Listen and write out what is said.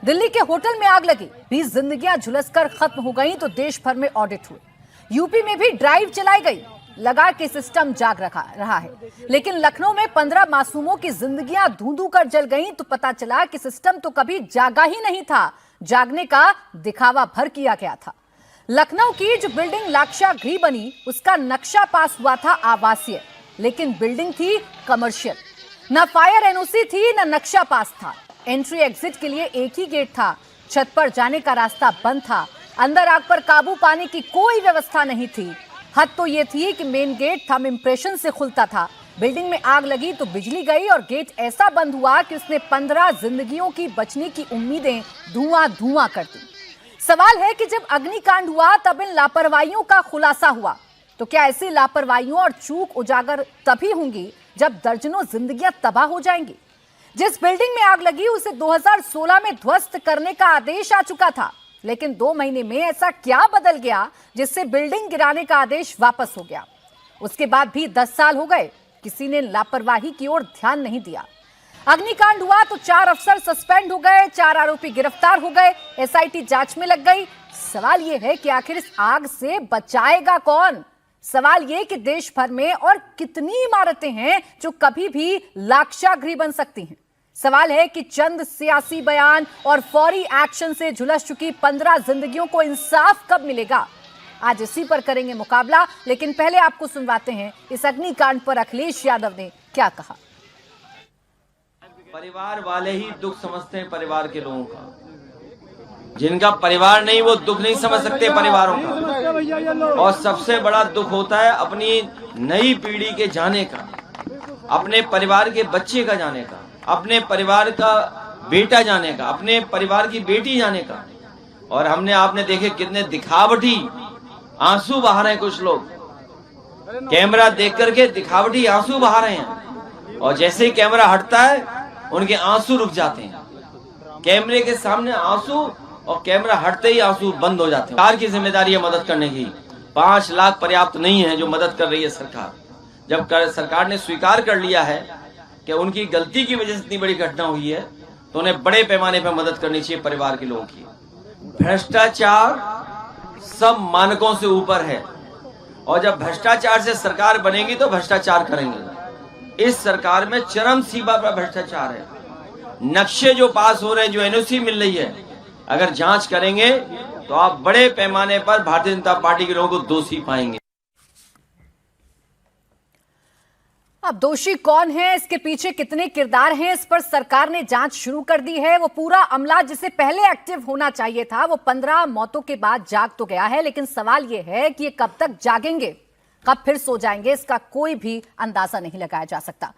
दिल्ली के होटल में आग लगी, 20 जिंदगियां झुलसकर खत्म हो गईं तो देश भर में ऑडिट हुए। यूपी में भी ड्राइव चलाई गई, लगा कि सिस्टम जाग रहा है। लेकिन लखनऊ में 15 मासूमों की जिंदगियां धूं-धूं कर जल गईं तो पता चला कि सिस्टम तो कभी जागा ही नहीं था, जागने का दिखावा भर किया गया था। लखनऊ की जो बिल्डिंग लाक्षा गृह बनी, उसका नक्शा पास हुआ था आवासीय, लेकिन बिल्डिंग थी कमर्शियल। न फायर एनओसी थी, न नक्शा पास था। एंट्री एग्जिट के लिए एक ही गेट था, छत पर जाने का रास्ता बंद था। अंदर आग पर काबू पाने की कोई व्यवस्था नहीं थी। हद तो यह थी कि मेन गेट थंब इंप्रेशन से खुलता था। बिल्डिंग में आग लगी तो बिजली गई और गेट ऐसा बंद हुआ कि उसने 15 जिंदगियों की बचने की उम्मीदें धुआं कर दी। सवाल है कि जब अग्निकांड हुआ तब इन लापरवाहियों का खुलासा हुआ, तो क्या ऐसी लापरवाहियों और चूक उजागर तभी होंगी जब दर्जनों जिंदगियां तबाह हो जाएंगी। जिस बिल्डिंग में आग लगी उसे 2016 में ध्वस्त करने का आदेश आ चुका था, लेकिन 2 महीने में ऐसा क्या बदल गया जिससे बिल्डिंग गिराने का आदेश वापस हो गया। उसके बाद भी 10 साल हो गए, किसी ने लापरवाही की ओर ध्यान नहीं दिया। अग्निकांड हुआ तो 4 अफसर सस्पेंड हो गए, 4 आरोपी गिरफ्तार हो गए, एसआईटी जांच में लग गई। सवाल यह है कि आखिर इस आग से बचाएगा कौन। सवाल यह कि देश भर में और कितनी इमारतें हैं जो कभी भी लाक्षागृह बन सकती हैं। सवाल है कि चंद सियासी बयान और फौरी एक्शन से झुलस चुकी 15 जिंदगियों को इंसाफ कब मिलेगा। आज इसी पर करेंगे मुकाबला, लेकिन पहले आपको सुनवाते हैं इस अग्निकांड पर अखिलेश यादव ने क्या कहा। परिवार वाले ही दुख समझते हैं परिवार के लोगों का, जिनका परिवार नहीं वो दुख नहीं समझ सकते परिवारों का। और सबसे बड़ा दुख होता है अपनी नई पीढ़ी के जाने का, अपने परिवार के बच्चे का जाने का, अपने परिवार का बेटा जाने का, अपने परिवार की बेटी जाने का। और हमने आपने देखे कितने दिखावटी आंसू बहा रहे हैं कुछ लोग, कैमरा देख करके दिखावटी आंसू बहा रहे हैं, और जैसे ही कैमरा हटता है उनके आंसू रुक जाते हैं। कैमरे के सामने आंसू और कैमरा हटते ही आंसू बंद हो जाते हैं। सरकार की जिम्मेदारी है मदद करने की। 5 लाख पर्याप्त नहीं है जो मदद कर रही है सरकार। जब सरकार ने स्वीकार कर लिया है कि उनकी गलती की वजह से इतनी बड़ी घटना हुई है, तो उन्हें बड़े पैमाने पर मदद करनी चाहिए परिवार के लोगों की। भ्रष्टाचार सब मानकों से ऊपर है, और जब भ्रष्टाचार से सरकार बनेगी तो भ्रष्टाचार करेंगे। इस सरकार में चरम सीमा पर भ्रष्टाचार है। नक्शे जो पास हो रहे हैं, जो एनओसी मिल रही है, अगर जांच करेंगे तो आप बड़े पैमाने पर भारतीय जनता पार्टी के लोगों को दोषी पाएंगे। अब दोषी कौन है, इसके पीछे कितने किरदार हैं, इस पर सरकार ने जांच शुरू कर दी है। वो पूरा अमला जिसे पहले एक्टिव होना चाहिए था, वो 15 मौतों के बाद जाग तो गया है, लेकिन सवाल ये है कि ये कब तक जागेंगे, कब फिर सो जाएंगे, इसका कोई भी अंदाजा नहीं लगाया जा सकता।